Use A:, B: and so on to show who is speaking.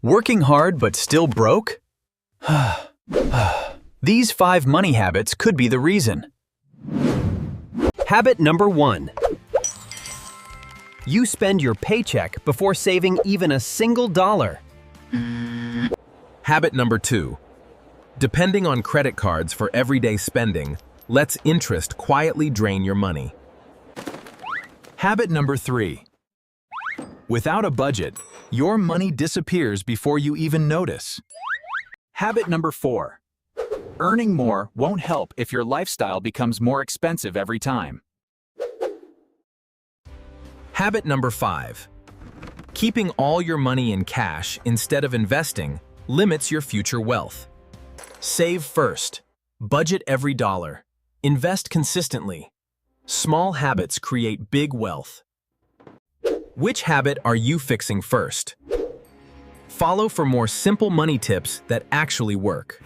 A: Working hard but still broke? These 5 money habits could be the reason.
B: Habit number 1. You spend your paycheck before saving even a single dollar.
C: Habit number 2. Depending on credit cards for everyday spending lets interest quietly drain your money.
A: Habit number 3. Without a budget, your money disappears before you even notice. Habit number 4. Earning more won't help if your lifestyle becomes more expensive every time.
C: Habit number 5. Keeping all your money in cash instead of investing limits your future wealth. Save first. Budget every dollar. Invest consistently. Small habits create big wealth. Which habit are you fixing first? Follow for more simple money tips that actually work.